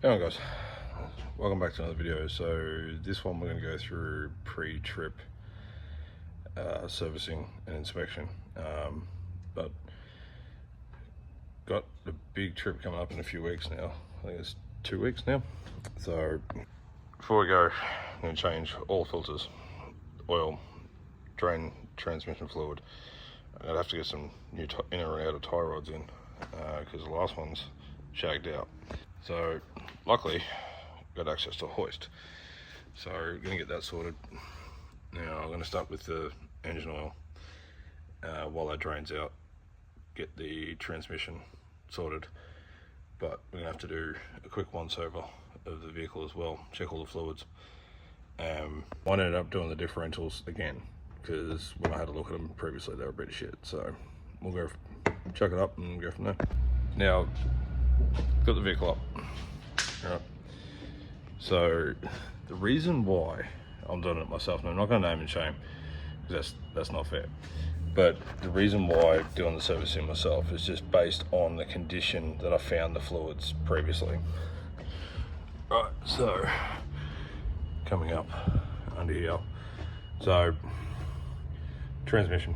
Hey guys, welcome back to another video. So this one we're going to go through pre-trip servicing and inspection, but got a big trip coming up in a few weeks now. I think it's 2 weeks now. So before we go, I'm going to change all filters, oil, drain, transmission fluid. I'd have to get some new inner and outer tie rods in because the last one's shagged out. So luckily got access to a hoist, so we're going to get that sorted. Now I'm going to start with the engine oil while that drains out, get the transmission sorted, but we're going to have to do a quick once over of the vehicle as well, check all the fluids. I ended up doing the differentials again because when I had a look at them previously they were a bit shit, so we'll go chuck it up and go from there. Now got the vehicle up. Right. So the reason why I'm doing it myself, and I'm not going to name and shame because that's not fair, but the reason why I'm doing the servicing myself is just based on the condition that I found the fluids previously. Right, so coming up under here, so transmission,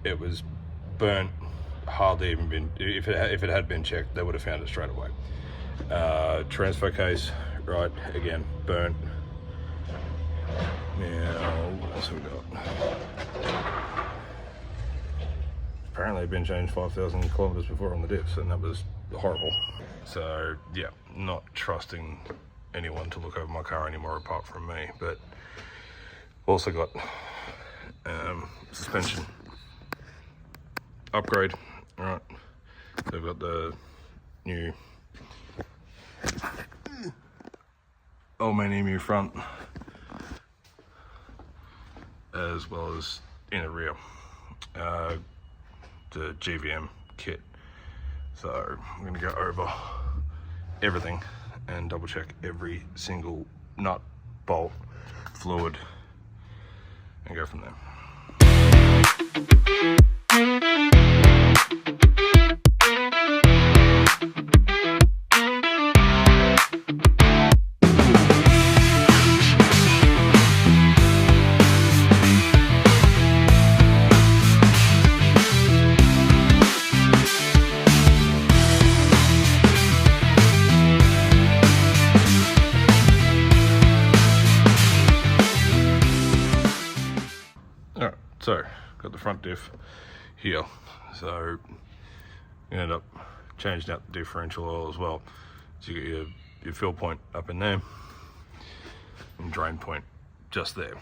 it was burnt. Hardly even been, if it had been checked, they would have found it straight away. Transfer case, right, again, burnt. Now, what else have we got? Apparently it's been changed 5,000 kilometers before on the diffs, and that was horrible. So yeah, not trusting anyone to look over my car anymore apart from me. But also got suspension upgrade. All right, so we've got the new aluminium front as well as in the rear, the GVM kit. So I'm going to go over everything and double check every single nut, bolt, fluid, and go from there. Alright, so got the front diff here, so you end up changing out the differential oil as well. So you get your fill point up in there and drain point just there.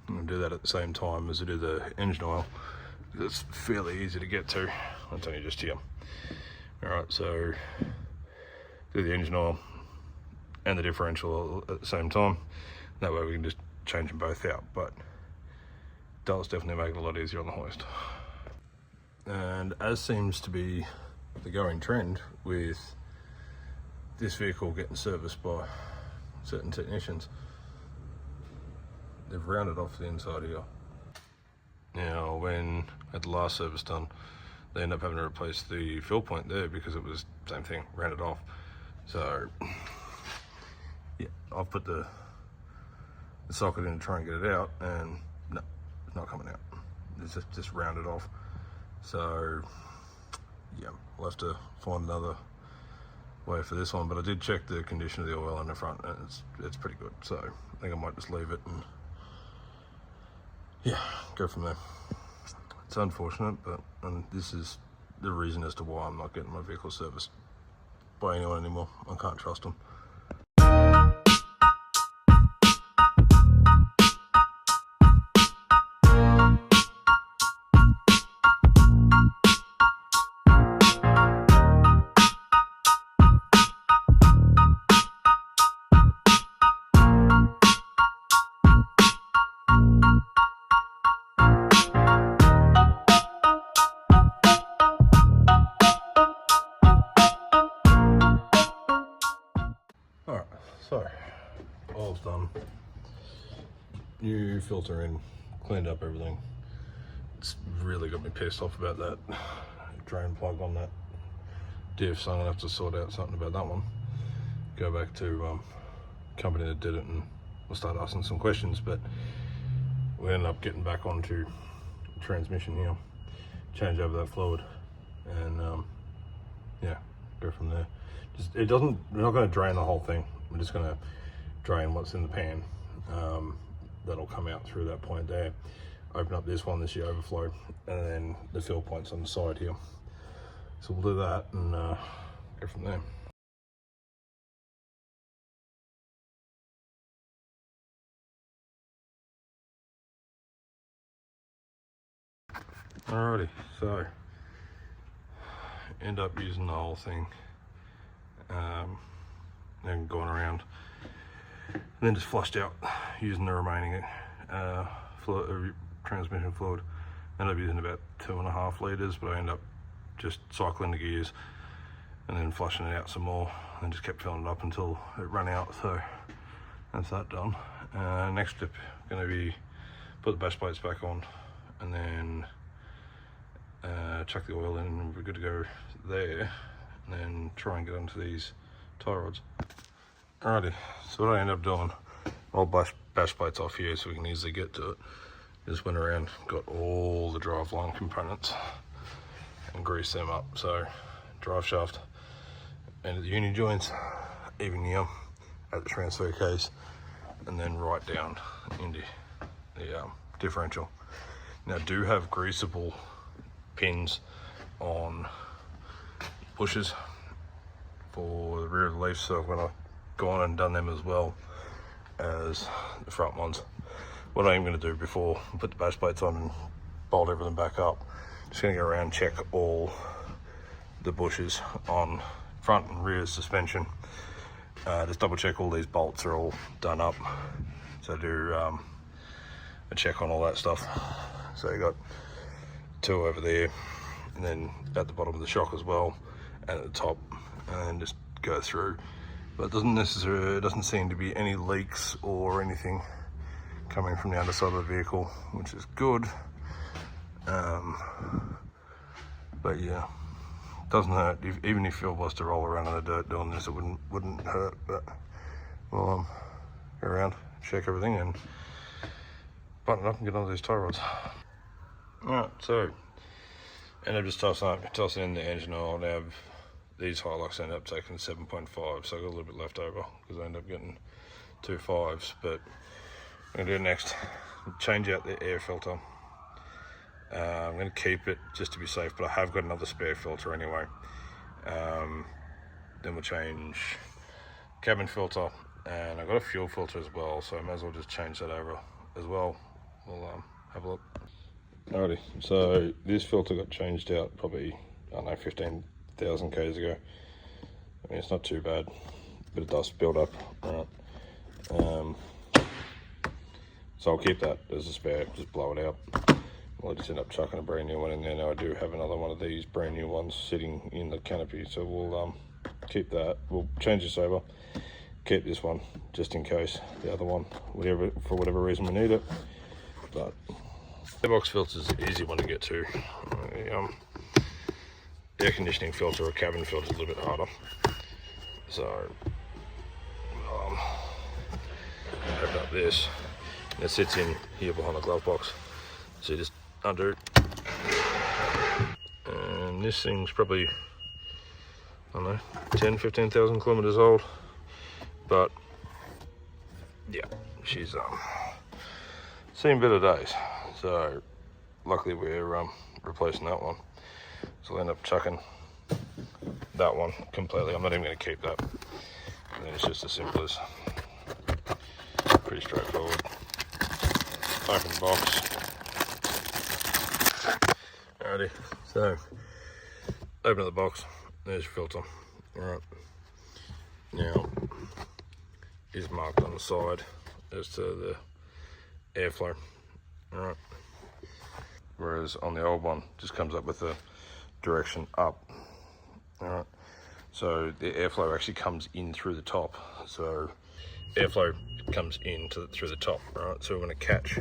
I'm going to do that at the same time as I do the engine oil because it's fairly easy to get to. It's only just here. Alright, so do the engine oil and the differential oil at the same time. That way we can just change them both out, but it does definitely make it a lot easier on the hoist. And as seems to be the going trend with this vehicle getting serviced by certain technicians, they've rounded off the inside here. Now when I had the last service done, they ended up having to replace the fill point there because it was the same thing, rounded off. So yeah, I've put the socket in to try and get it out, and no, it's not coming out. It's just rounded off. So yeah, we'll have to find another way for this one, but I did check the condition of the oil in the front and it's pretty good, so I think I might just leave it and yeah, go from there. It's unfortunate, but this is the reason as to why I'm not getting my vehicle serviced by anyone anymore. I can't trust them. Alright, so oil's done, new filter in, cleaned up everything. It's really got me pissed off about that drain plug on that diff, so I'm gonna have to sort out something about that one. go back to company that did it and we'll start asking some questions. But we ended up getting back onto transmission here, change over that fluid, and yeah, go from there. We're not going to drain the whole thing. We're just going to drain what's in the pan. That'll come out through that point there. Open up this one, this year overflow, and then the fill points on the side here. So we'll do that and go from there. Alrighty, so end up using the whole thing, and going around, and then just flushed out using the remaining transmission fluid. End up using about 2.5 litres, but I end up just cycling the gears and then flushing it out some more, and just kept filling it up until it ran out. So that's that done. Next step going to be put the bash plates back on, and then chuck the oil in, and we're good to go there, and then try and get onto these tie rods. Alrighty, so what I end up doing, I'll bash plates off here so we can easily get to it. Just went around, got all the driveline components and greased them up. So drive shaft and the uni joints, even here at the transfer case, and then right down into the differential. Now, I do have greasable pins on bushes for the rear of the leaf, so I'm going to go on and done them as well as the front ones. What I'm going to do before I put the bash plates on and bolt everything back up, just going to go around and check all the bushes on front and rear suspension. Just double check all these bolts are all done up. So do a check on all that stuff. So you got 2 over there, and then at the bottom of the shock as well, and at the top, and then just go through. But it doesn't seem to be any leaks or anything coming from the underside of the vehicle, which is good. But yeah, doesn't hurt. Even if you was to roll around in the dirt doing this, it wouldn't hurt. But we'll go around, check everything, and button it up and get onto these tie rods. Alright, so end up just tossing in the engine oil. Now these Hilux end up taking 7.5, so I got a little bit left over because I end up getting 2 5s. But I'm going to do next, change out the air filter. I'm going to keep it just to be safe, but I have got another spare filter anyway. Then we'll change cabin filter, and I've got a fuel filter as well, so I might as well just change that over as well. We'll have a look. Alrighty, so this filter got changed out probably, I don't know, 15,000 k's ago. I mean, it's not too bad, but it does build up. Right. So I'll keep that as a spare, just blow it out. I'll just end up chucking a brand new one in there. Now I do have another one of these brand new ones sitting in the canopy, so we'll keep that. We'll change this over, keep this one just in case the other one, for whatever reason we need it. But the box filter is an easy one to get to. Air conditioning filter or cabin filter is a little bit harder. So open up this, and it sits in here behind the glove box. So you just undo it, and this thing's probably, I don't know, 10-15,000 kilometers old, but yeah, she's seen better days. So luckily we're replacing that one, so I'll end up chucking that one completely. I'm not even going to keep that, and then it's just as simple as, pretty straightforward. Open the box. Alrighty, so open up the box, there's your filter. Alright, now is marked on the side as to the airflow. Alright, whereas on the old one just comes up with the direction up. Alright, so the airflow actually comes in through the top, so airflow comes in through the top. Alright, so we're going to catch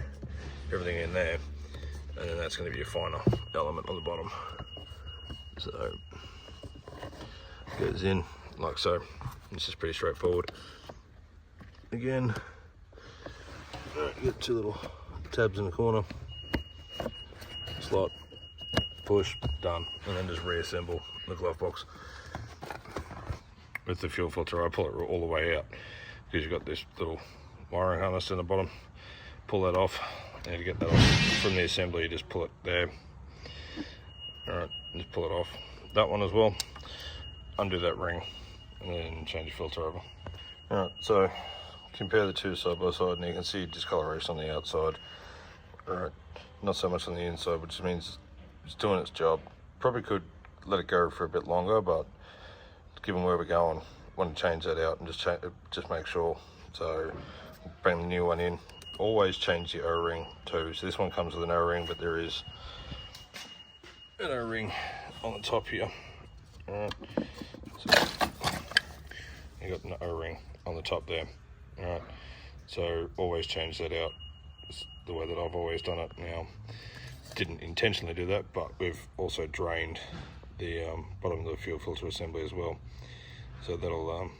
everything in there, and then that's going to be a finer element on the bottom. So goes in, like so. This is pretty straightforward. Again, get 2 little tabs in the corner, slot, push, done, and then just reassemble the glove box. With the fuel filter, I pull it all the way out because you've got this little wiring harness in the bottom. Pull that off, and to get that off from the assembly, you just pull it there. Alright, just pull it off. That one as well. Undo that ring, and then change the filter over. Alright, so compare the two side by side, and you can see discoloration on the outside. Alright, not so much on the inside, which means it's doing its job. Probably could let it go for a bit longer, but given where we're going, want to change that out and just make sure. So bring the new one in. Always change the O-ring too. So this one comes with an O-ring, but there is an O-ring on the top here. Alright, so you got an O-ring on the top there. Alright, so always change that out. It's the way that I've always done it. Now, didn't intentionally do that, but we've also drained the bottom of the fuel filter assembly as well. So that'll,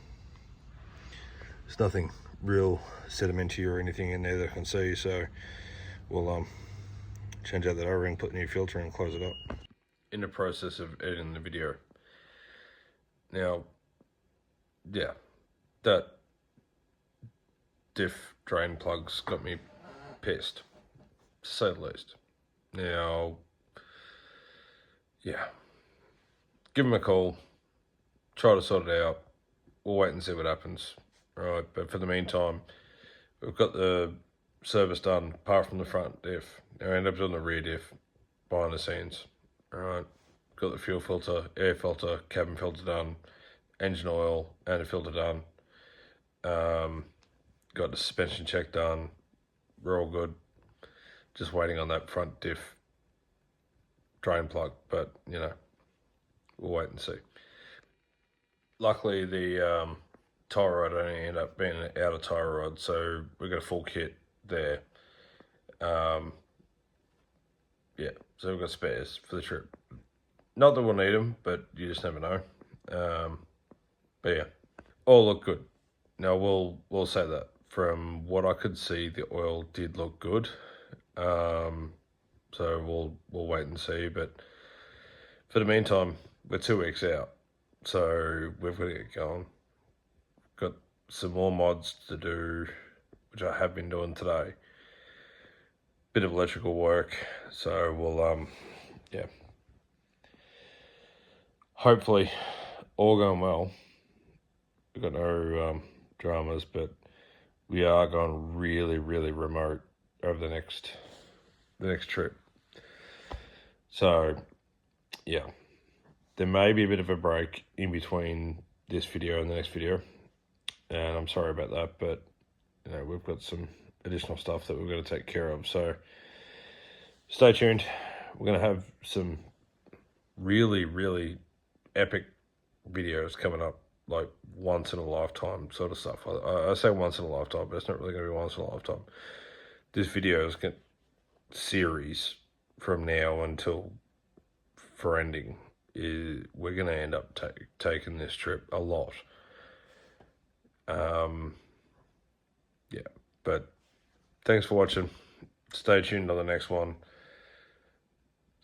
there's nothing real sedimentary or anything in there that I can see, so we'll change out that O-ring, put the new filter in, and close it up. In the process of editing the video. Now, yeah, that diff drain plug's got me pissed, to say the least. Now, yeah, give them a call, try to sort it out. We'll wait and see what happens. Right, but for the meantime, we've got the service done apart from the front diff. Now I end up doing the rear diff behind the scenes. Alright, got the fuel filter, air filter, cabin filter done, engine oil and a filter done. Got the suspension check done. We're all good. Just waiting on that front diff drain plug, but you know, we'll wait and see. Luckily the tie rod only ended up being an outer tie rod, so we got a full kit there. Yeah, so we've got spares for the trip. Not that we'll need them, but you just never know. But yeah, all look good. Now we'll say that from what I could see, the oil did look good. So we'll wait and see. But for the meantime, we're 2 weeks out, so we've got to get going. Got some more mods to do, which I have been doing today. Bit of electrical work, so we'll yeah, hopefully all going well. We've got no dramas, but we are going really remote over the next trip. So yeah, there may be a bit of a break in between this video and the next video, and I'm sorry about that, but you know, we've got some additional stuff that we've got to take care of. So stay tuned. We're going to have some really epic videos coming up, like once in a lifetime sort of stuff. I say once in a lifetime, but it's not really going to be once in a lifetime. This video is going to series from now until for ending. We're going to end up taking this trip a lot. Yeah, but thanks for watching. Stay tuned on the next one.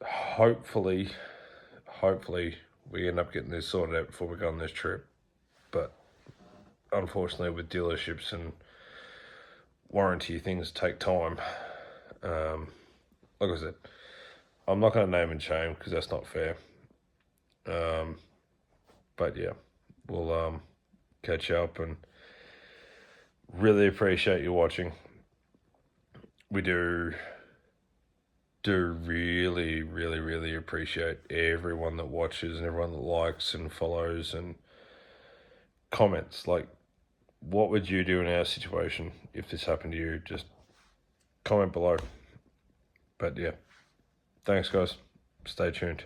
Hopefully we end up getting this sorted out before we go on this trip. But unfortunately, with dealerships and warranty, things take time. Like I said, I'm not going to name and shame because that's not fair. But yeah, we'll catch up, and really appreciate you watching. We do really appreciate everyone that watches and everyone that likes and follows and comments. Like, what would you do in our situation if this happened to you? Just comment below. But yeah, thanks guys, stay tuned.